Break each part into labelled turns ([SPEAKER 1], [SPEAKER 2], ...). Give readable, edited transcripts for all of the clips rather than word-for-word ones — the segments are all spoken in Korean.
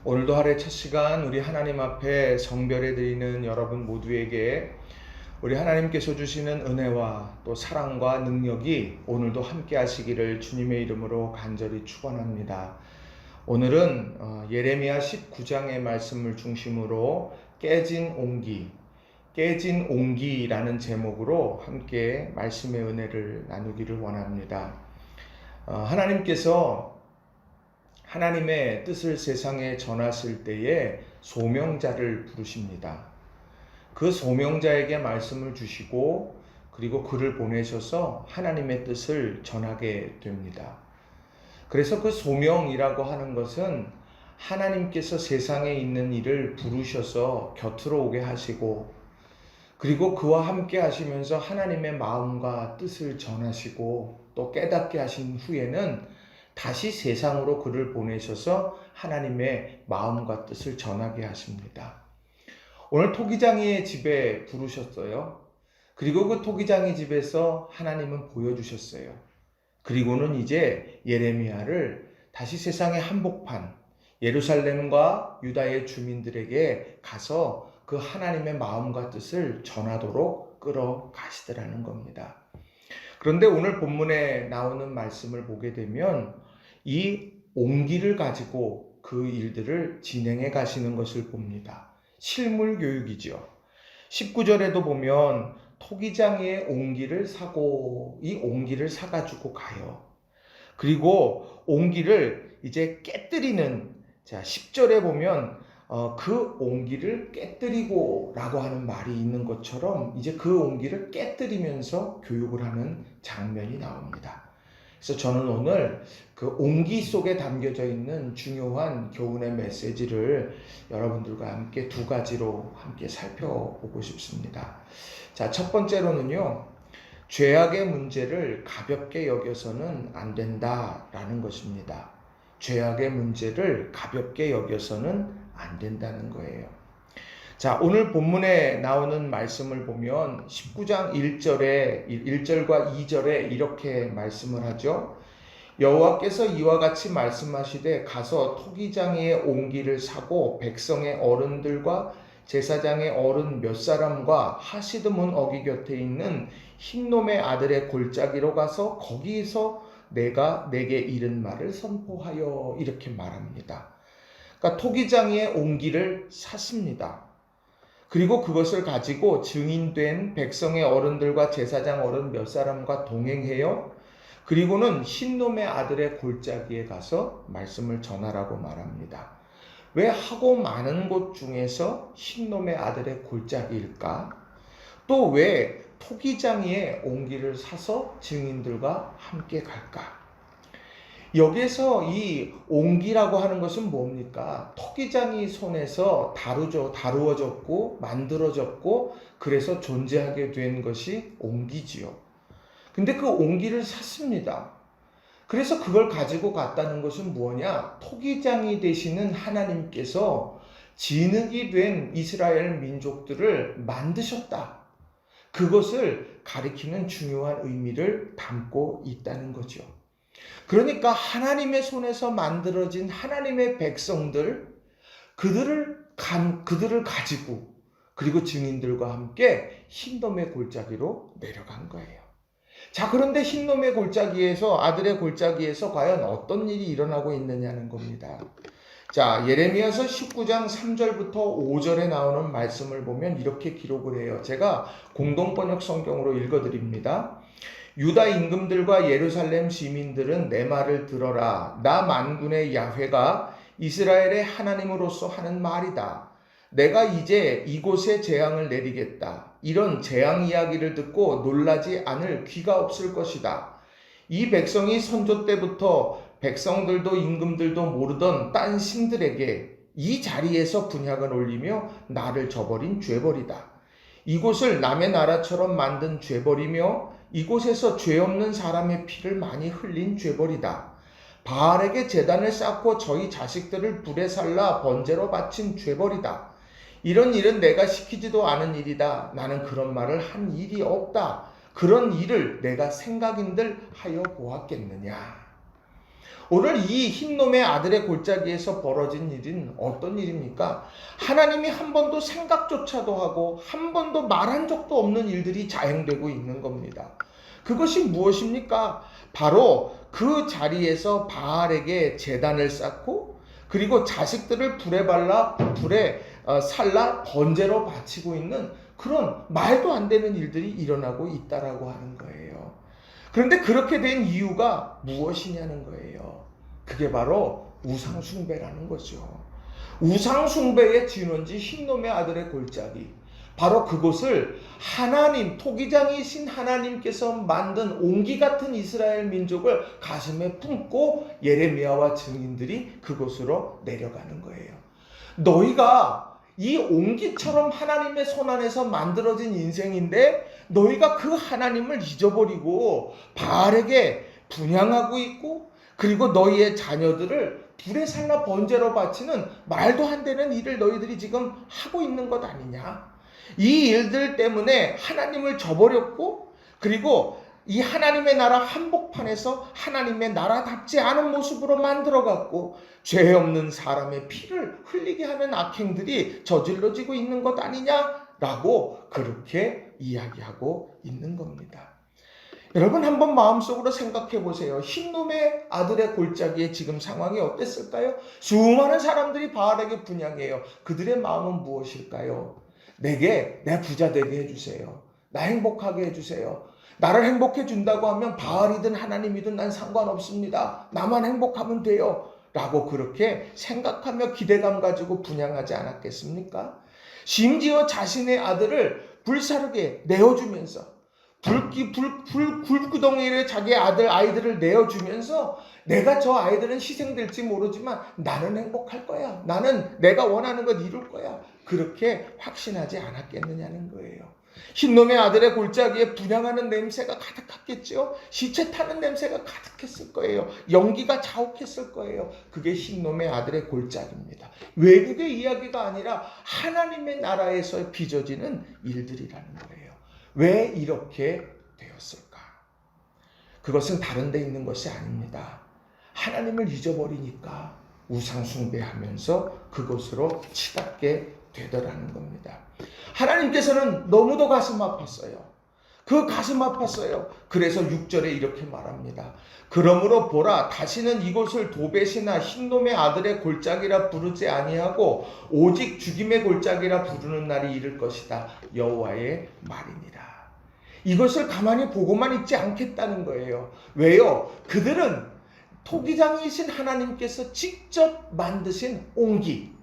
[SPEAKER 1] 오늘도 하루의 첫 시간 우리 하나님 앞에 성별해 드리는 여러분 모두에게 우리 하나님께서 주시는 은혜와 또 사랑과 능력이 오늘도 함께 하시기를 주님의 이름으로 간절히 축원합니다. 오늘은 예레미야 19장의 말씀을 중심으로 깨진 옹기라는 제목으로 함께 말씀의 은혜를 나누기를 원합니다. 하나님께서 하나님의 뜻을 세상에 전하실 때에 소명자를 부르십니다. 그 소명자에게 말씀을 주시고 그리고 그를 보내셔서 하나님의 뜻을 전하게 됩니다. 그래서 그 소명이라고 하는 것은 하나님께서 세상에 있는 일을 부르셔서 곁으로 오게 하시고 그리고 그와 함께 하시면서 하나님의 마음과 뜻을 전하시고 또 깨닫게 하신 후에는 다시 세상으로 그를 보내셔서 하나님의 마음과 뜻을 전하게 하십니다. 오늘 토기장이의 집에 부르셨어요. 그리고 그 토기장이 집에서 하나님은 보여주셨어요. 그리고는 이제 예레미야를 다시 세상의 한복판 예루살렘과 유다의 주민들에게 가서 그 하나님의 마음과 뜻을 전하도록 끌어가시더라는 겁니다. 그런데 오늘 본문에 나오는 말씀을 보게 되면 이 옹기를 가지고 그 일들을 진행해 가시는 것을 봅니다. 실물 교육이죠. 19절에도 보면 토기장의 옹기를 사고 이 옹기를 사가지고 가요. 그리고 옹기를 이제 깨뜨리는 10절에 보면 그 옹기를 깨뜨리고 라고 하는 말이 있는 것처럼 이제 그 옹기를 깨뜨리면서 교육을 하는 장면이 나옵니다. 그래서 저는 오늘 그 옹기 속에 담겨져 있는 중요한 교훈의 메시지를 여러분들과 함께 두 가지로 함께 살펴보고 싶습니다. 자, 첫 번째로는요, 죄악의 문제를 가볍게 여겨서는 안 된다라는 것입니다. 죄악의 문제를 가볍게 여겨서는 안 된다는 거예요. 자, 오늘 본문에 나오는 말씀을 보면 19장 1절과 2절에 이렇게 말씀을 하죠. 여호와께서 이와 같이 말씀하시되 가서 토기장이의 옹기를 사고 백성의 어른들과 제사장의 어른 몇 사람과 하시드문 어기 곁에 있는 흰놈의 아들의 골짜기로 가서 거기서 내가 내게 이른 말을 선포하여 이렇게 말합니다. 그러니까 토기장이의 옹기를 샀습니다. 그리고 그것을 가지고 증인된 백성의 어른들과 제사장 어른 몇 사람과 동행해요. 그리고는 흰놈의 아들의 골짜기에 가서 말씀을 전하라고 말합니다. 왜 하고 많은 곳 중에서 흰놈의 아들의 골짜기일까? 또 왜 토기장이의 옹기를 사서 증인들과 함께 갈까? 여기에서 이 옹기라고 하는 것은 뭡니까? 토기장이 손에서 다루어졌고 만들어졌고 그래서 존재하게 된 것이 옹기지요. 근데 그 옹기를 샀습니다. 그래서 그걸 가지고 갔다는 것은 뭐냐? 토기장이 되시는 하나님께서 진흙이 된 이스라엘 민족들을 만드셨다. 그것을 가리키는 중요한 의미를 담고 있다는 거죠. 그러니까 하나님의 손에서 만들어진 하나님의 백성들, 그들을 가지고 그리고 증인들과 함께 흰놈의 골짜기로 내려간 거예요. 자, 그런데 흰놈의 골짜기에서 아들의 골짜기에서 과연 어떤 일이 일어나고 있느냐는 겁니다. 자, 예레미야서 19장 3절부터 5절에 나오는 말씀을 보면 이렇게 기록을 해요. 제가 공동번역 성경으로 읽어드립니다. 유다 임금들과 예루살렘 시민들은 내 말을 들어라. 나 만군의 야훼가 이스라엘의 하나님으로서 하는 말이다. 내가 이제 이곳에 재앙을 내리겠다. 이런 재앙 이야기를 듣고 놀라지 않을 귀가 없을 것이다. 이 백성이 선조 때부터 백성들도 임금들도 모르던 딴 신들에게 이 자리에서 분향을 올리며 나를 저버린 죄벌이다. 이곳을 남의 나라처럼 만든 죄벌이며 이곳에서 죄 없는 사람의 피를 많이 흘린 죄벌이다. 바알에게 제단을 쌓고 저희 자식들을 불에 살라 번제로 바친 죄벌이다. 이런 일은 내가 시키지도 않은 일이다. 나는 그런 말을 한 일이 없다. 그런 일을 내가 생각인들 하여 보았겠느냐. 오늘 이 흰놈의 아들의 골짜기에서 벌어진 일은 어떤 일입니까? 하나님이 한 번도 생각조차도 하고 한 번도 말한 적도 없는 일들이 자행되고 있는 겁니다. 그것이 무엇입니까? 바로 그 자리에서 바알에게 제단을 쌓고 그리고 자식들을 불에 살라 번제로 바치고 있는 그런 말도 안 되는 일들이 일어나고 있다라고 하는 거예요. 그런데 그렇게 된 이유가 무엇이냐는 거예요. 그게 바로 우상숭배라는 거죠. 우상숭배의 진원지 흰놈의 아들의 골짜기. 바로 그곳을 하나님, 토기장이신 하나님께서 만든 옹기 같은 이스라엘 민족을 가슴에 품고 예레미야와 증인들이 그곳으로 내려가는 거예요. 너희가 이 옹기처럼 하나님의 손 안에서 만들어진 인생인데 너희가 그 하나님을 잊어버리고 바알에게 분향하고 있고 그리고 너희의 자녀들을 불에 살라 번제로 바치는 말도 안 되는 일을 너희들이 지금 하고 있는 것 아니냐. 이 일들 때문에 하나님을 저버렸고 그리고 이 하나님의 나라 한복판에서 하나님의 나라답지 않은 모습으로 만들어갔고 죄 없는 사람의 피를 흘리게 하는 악행들이 저질러지고 있는 것 아니냐라고 그렇게 이야기하고 있는 겁니다. 여러분 한번 마음속으로 생각해 보세요. 흰놈의 아들의 골짜기의 지금 상황이 어땠을까요? 수많은 사람들이 바알에게 분향해요. 그들의 마음은 무엇일까요? 내게 내 부자 되게 해주세요. 나 행복하게 해주세요. 나를 행복해 준다고 하면 바알이든 하나님이든 난 상관없습니다. 나만 행복하면 돼요. 라고 그렇게 생각하며 기대감 가지고 분향하지 않았겠습니까? 심지어 자신의 아들을 불사르게 내어주면서 불구덩이에 자기 아이들을 내어주면서 내가 저 아이들은 희생될지 모르지만 나는 행복할 거야. 나는 내가 원하는 것 이룰 거야. 그렇게 확신하지 않았겠느냐는 거예요. 흰놈의 아들의 골짜기에 분향하는 냄새가 가득했겠죠. 시체 타는 냄새가 가득했을 거예요. 연기가 자욱했을 거예요. 그게 흰놈의 아들의 골짜기입니다. 외국의 이야기가 아니라 하나님의 나라에서 빚어지는 일들이라는 거예요. 왜 이렇게 되었을까? 그것은 다른 데 있는 것이 아닙니다. 하나님을 잊어버리니까 우상숭배하면서 그것으로 치닫게 되더라는 겁니다. 하나님께서는 너무도 가슴 아팠어요. 그 가슴 아팠어요. 그래서 6절에 이렇게 말합니다. 그러므로 보라, 다시는 이곳을 도벳이나 흰놈의 아들의 골짜기라 부르지 아니하고 오직 죽임의 골짜기라 부르는 날이 이를 것이다. 여호와의 말이니라. 이것을 가만히 보고만 있지 않겠다는 거예요. 왜요? 그들은 토기장이신 하나님께서 직접 만드신 옹기,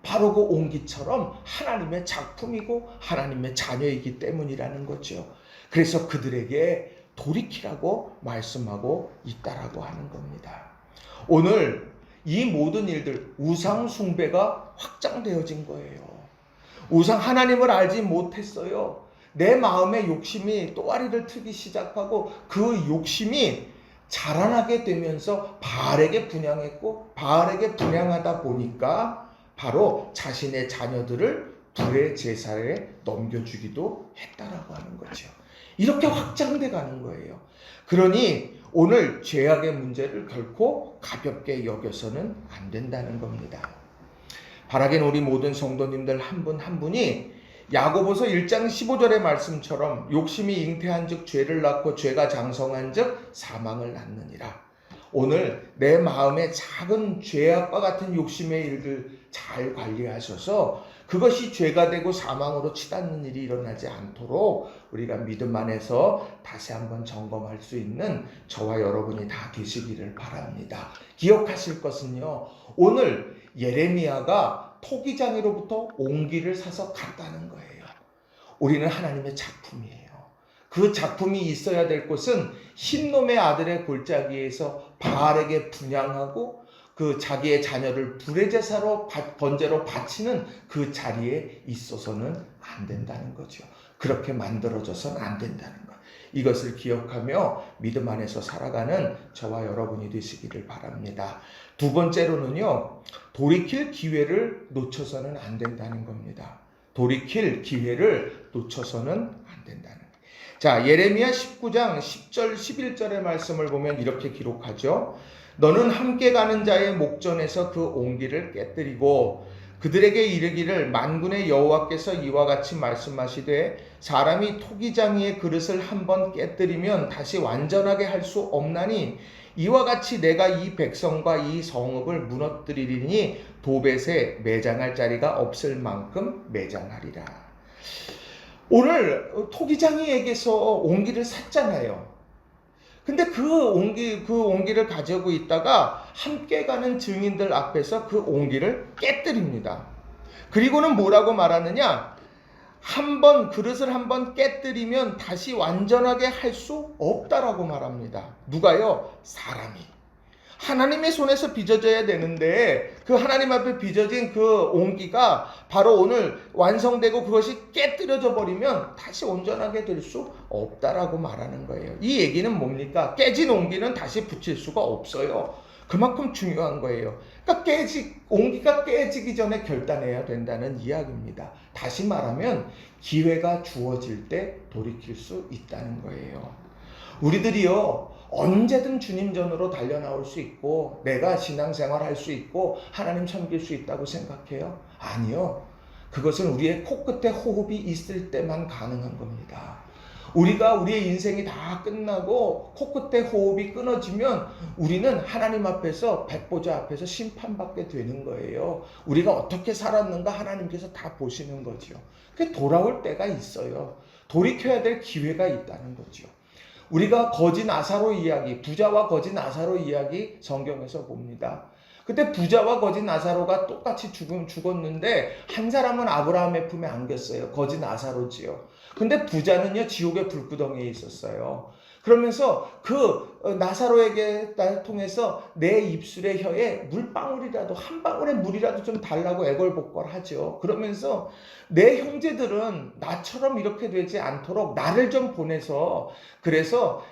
[SPEAKER 1] 바로 그 옹기처럼 하나님의 작품이고 하나님의 자녀이기 때문이라는 거죠. 그래서 그들에게 돌이키라고 말씀하고 있다라고 하는 겁니다. 오늘 이 모든 일들, 우상 숭배가 확장되어진 거예요. 하나님을 알지 못했어요. 내 마음의 욕심이 또아리를 트기 시작하고 그 욕심이 자라나게 되면서 바알에게 분향했고 바알에게 분향하다 보니까 바로 자신의 자녀들을 불의 제사에 넘겨주기도 했다라고 하는 거죠. 이렇게 확장돼 가는 거예요. 그러니 오늘 죄악의 문제를 결코 가볍게 여겨서는 안 된다는 겁니다. 바라긴 우리 모든 성도님들 한 분 한 분이 야고보서 1장 15절의 말씀처럼 욕심이 잉태한 즉 죄를 낳고 죄가 장성한 즉 사망을 낳느니라. 오늘 내 마음의 작은 죄악과 같은 욕심의 일들 잘 관리하셔서 그것이 죄가 되고 사망으로 치닫는 일이 일어나지 않도록 우리가 믿음 안에서 다시 한번 점검할 수 있는 저와 여러분이 다 되시기를 바랍니다. 기억하실 것은요, 오늘 예레미야가 토기장이로부터 옹기를 사서 갔다는 거예요. 우리는 하나님의 작품이에요. 그 작품이 있어야 될 곳은 흰놈의 아들의 골짜기에서 바알에게 분향하고 그 자기의 자녀를 불의 제사로 번제로 바치는 그 자리에 있어서는 안 된다는 거죠. 그렇게 만들어져서는 안 된다는 것. 이것을 기억하며 믿음 안에서 살아가는 저와 여러분이 되시기를 바랍니다. 두 번째로는요, 돌이킬 기회를 놓쳐서는 안 된다는 겁니다. 돌이킬 기회를 놓쳐서는 안 된다는 거예요. 자, 예레미야 19장 10절 11절의 말씀을 보면 이렇게 기록하죠. 너는 함께 가는 자의 목전에서 그 옹기를 깨뜨리고 그들에게 이르기를 만군의 여호와께서 이와 같이 말씀하시되 사람이 토기장이의 그릇을 한번 깨뜨리면 다시 완전하게 할 수 없나니 이와 같이 내가 이 백성과 이 성읍을 무너뜨리리니 도벳에 매장할 자리가 없을 만큼 매장하리라. 오늘 토기장이에게서 옹기를 샀잖아요. 근데 그 옹기를 가지고 있다가 함께 가는 증인들 앞에서 그 옹기를 깨뜨립니다. 그리고는 뭐라고 말하느냐? 그릇을 한번 깨뜨리면 다시 완전하게 할 수 없다라고 말합니다. 누가요? 사람이. 하나님의 손에서 빚어져야 되는데 그 하나님 앞에 빚어진 그 옹기가 바로 오늘 완성되고 그것이 깨뜨려져 버리면 다시 온전하게 될 수 없다라고 말하는 거예요. 이 얘기는 뭡니까? 깨진 옹기는 다시 붙일 수가 없어요. 그만큼 중요한 거예요. 그러니까 옹기가 깨지기 전에 결단해야 된다는 이야기입니다. 다시 말하면 기회가 주어질 때 돌이킬 수 있다는 거예요. 우리들이요 언제든 주님 전으로 달려나올 수 있고 내가 신앙생활 할 수 있고 하나님 섬길 수 있다고 생각해요? 아니요. 그것은 우리의 코끝에 호흡이 있을 때만 가능한 겁니다. 우리가 우리의 인생이 다 끝나고 코끝에 호흡이 끊어지면 우리는 하나님 앞에서 백보자 앞에서 심판받게 되는 거예요. 우리가 어떻게 살았는가 하나님께서 다 보시는 거죠. 그게 돌아올 때가 있어요. 돌이켜야 될 기회가 있다는 거죠. 우리가 거지 나사로 이야기, 부자와 거지 나사로 이야기 성경에서 봅니다. 그때 부자와 거지 나사로가 똑같이 죽었는데 한 사람은 아브라함의 품에 안겼어요. 거지 나사로지요. 근데 부자는요 지옥의 불구덩이에 있었어요. 그러면서 그 나사로에게 통해서 내 입술의 혀에 물방울이라도 한 방울의 물이라도 좀 달라고 애걸복걸하죠. 그러면서 내 형제들은 나처럼 이렇게 되지 않도록 나를 좀 보내서 그래서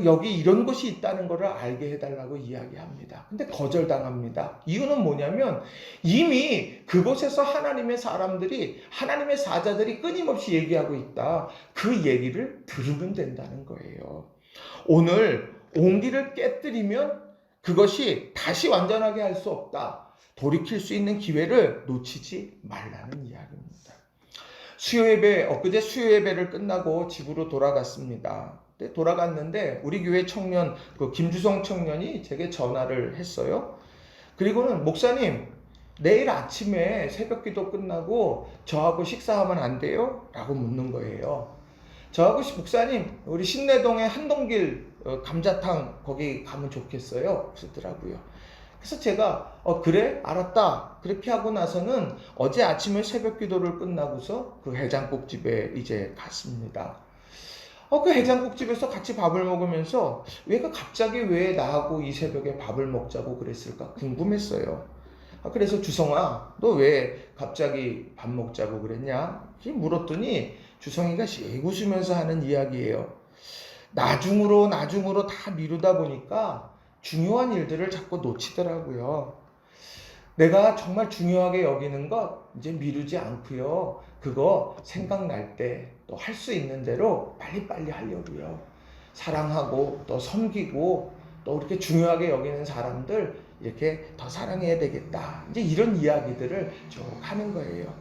[SPEAKER 1] 여기 이런 곳이 있다는 것을 알게 해달라고 이야기합니다. 근데 거절당합니다. 이유는 뭐냐면 이미 그곳에서 하나님의 사자들이 끊임없이 얘기하고 있다. 그 얘기를 들으면 된다는 거예요. 오늘 옹기를 깨뜨리면 그것이 다시 완전하게 할 수 없다. 돌이킬 수 있는 기회를 놓치지 말라는 이야기입니다. 엊그제 수요 예배를 끝나고 집으로 돌아갔습니다. 돌아갔는데 우리 교회 청년, 김주성 청년이 제게 전화를 했어요. 그리고는 목사님, 내일 아침에 새벽 기도 끝나고 저하고 식사하면 안 돼요? 라고 묻는 거예요. 저하고 목사님 우리 신내동의 한동길 감자탕 거기 가면 좋겠어요 그러더라고요. 그래서 제가 그래 알았다 그렇게 하고 나서는 어제 아침에 새벽 기도를 끝나고서 그 해장국집에 이제 갔습니다. 그 해장국집에서 같이 밥을 먹으면서 갑자기 왜 나하고 이 새벽에 밥을 먹자고 그랬을까 궁금했어요. 그래서 주성아 너 왜 갑자기 밥 먹자고 그랬냐 물었더니 주성이가 씩 웃으면서 하는 이야기예요. 나중으로 다 미루다 보니까 중요한 일들을 자꾸 놓치더라고요. 내가 정말 중요하게 여기는 것 이제 미루지 않고요. 그거 생각날 때 또 할 수 있는 대로 빨리빨리 하려고요. 사랑하고 또 섬기고 또 이렇게 중요하게 여기는 사람들 이렇게 더 사랑해야 되겠다. 이제 이런 이야기들을 쭉 하는 거예요.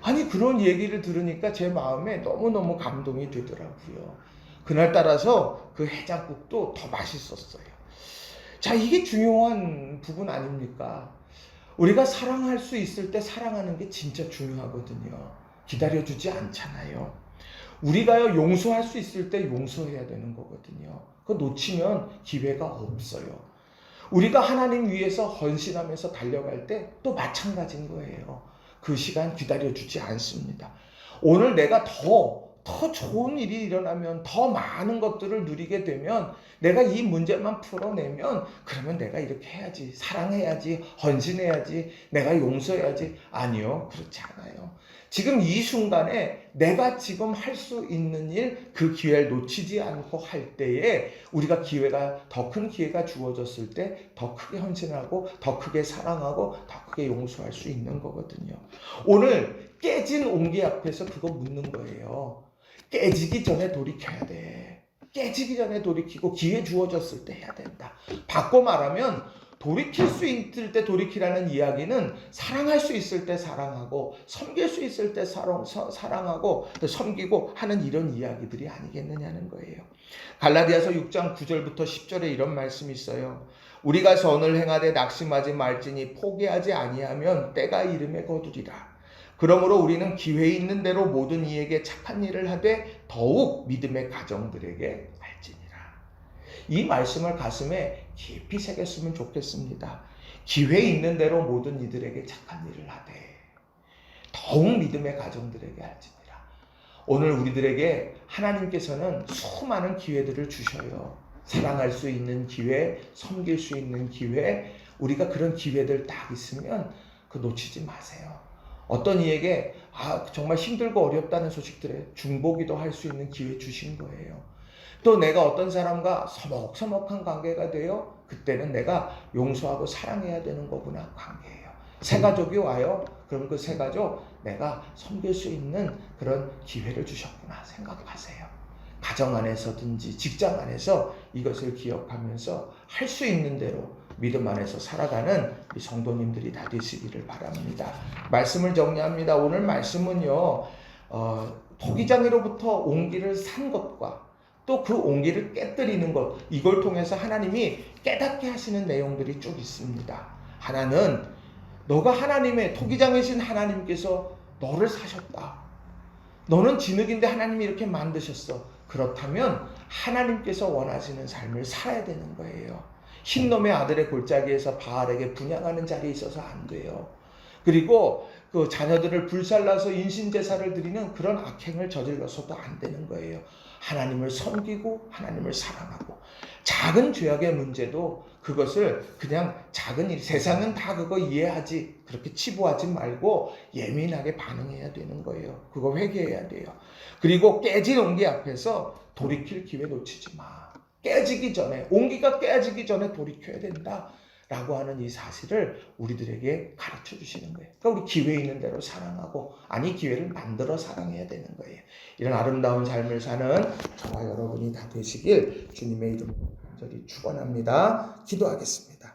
[SPEAKER 1] 아니 그런 얘기를 들으니까 제 마음에 너무너무 감동이 되더라고요. 그날따라서 그 해장국도 더 맛있었어요. 자, 이게 중요한 부분 아닙니까? 우리가 사랑할 수 있을 때 사랑하는 게 진짜 중요하거든요. 기다려주지 않잖아요. 우리가요 용서할 수 있을 때 용서해야 되는 거거든요. 그거 놓치면 기회가 없어요. 우리가 하나님 위해서 헌신하면서 달려갈 때 또 마찬가지인 거예요. 그 시간 기다려주지 않습니다. 오늘 내가 더 좋은 일이 일어나면 더 많은 것들을 누리게 되면 내가 이 문제만 풀어내면 그러면 내가 이렇게 해야지 사랑해야지 헌신해야지 내가 용서해야지 아니요 그렇지 않아요. 지금 이 순간에 내가 지금 할 수 있는 일 그 기회를 놓치지 않고 할 때에 우리가 더 큰 기회가 주어졌을 때 더 크게 헌신하고 더 크게 사랑하고 더 크게 용서할 수 있는 거거든요. 오늘 깨진 옹기 앞에서 그거 묻는 거예요. 깨지기 전에 돌이켜야 돼. 깨지기 전에 돌이키고 기회 주어졌을 때 해야 된다. 바꿔 말하면 돌이킬 수 있을 때 돌이키라는 이야기는 사랑할 수 있을 때 사랑하고 섬길 수 있을 때 사랑하고 섬기고 하는 이런 이야기들이 아니겠느냐는 거예요. 갈라디아서 6장 9절부터 10절에 이런 말씀이 있어요. 우리가 선을 행하되 낙심하지 말지니 포기하지 아니하면 때가 이름에 거두리라. 그러므로 우리는 기회 있는 대로 모든 이에게 착한 일을 하되 더욱 믿음의 가정들에게 알지니라. 이 말씀을 가슴에 깊이 새겼으면 좋겠습니다. 기회 있는 대로 모든 이들에게 착한 일을 하되 더욱 믿음의 가정들에게 알지니라. 오늘 우리들에게 하나님께서는 수많은 기회들을 주셔요. 사랑할 수 있는 기회, 섬길 수 있는 기회, 우리가 그런 기회들 딱 있으면 그 놓치지 마세요. 어떤 이에게 정말 힘들고 어렵다는 소식들에 중보기도 할 수 있는 기회 주신 거예요. 또 내가 어떤 사람과 서먹서먹한 관계가 되어 그때는 내가 용서하고 사랑해야 되는 거구나 관계예요. 새 가족이 와요. 그럼 그 새 가족 내가 섬길 수 있는 그런 기회를 주셨구나 생각하세요. 가정 안에서든지 직장 안에서 이것을 기억하면서 할 수 있는 대로 믿음 안에서 살아가는 우리 성도님들이 다 되시기를 바랍니다. 말씀을 정리합니다. 오늘 말씀은요, 토기장이로부터 옹기를 산 것과 또 그 옹기를 깨뜨리는 것, 이걸 통해서 하나님이 깨닫게 하시는 내용들이 쭉 있습니다. 하나는 너가 하나님의 토기장이신 하나님께서 너를 사셨다. 너는 진흙인데 하나님이 이렇게 만드셨어. 그렇다면 하나님께서 원하시는 삶을 살아야 되는 거예요. 흰놈의 아들의 골짜기에서 바알에게 분향하는 자리에 있어서 안 돼요. 그리고 그 자녀들을 불살라서 인신제사를 드리는 그런 악행을 저질러서도 안 되는 거예요. 하나님을 섬기고 하나님을 사랑하고 작은 죄악의 문제도 그것을 그냥 작은 일, 세상은 다 그거 이해하지 그렇게 치부하지 말고 예민하게 반응해야 되는 거예요. 그거 회개해야 돼요. 그리고 깨진 옹기 앞에서 돌이킬 기회 놓치지 마. 깨지기 전에, 옹기가 깨지기 전에 돌이켜야 된다 라고 하는 이 사실을 우리들에게 가르쳐 주시는 거예요. 그러니까 우리 기회 있는 대로 사랑하고, 아니 기회를 만들어 사랑해야 되는 거예요. 이런 아름다운 삶을 사는 저와 여러분이 다 되시길 주님의 이름으로 간절히 축원합니다. 기도하겠습니다.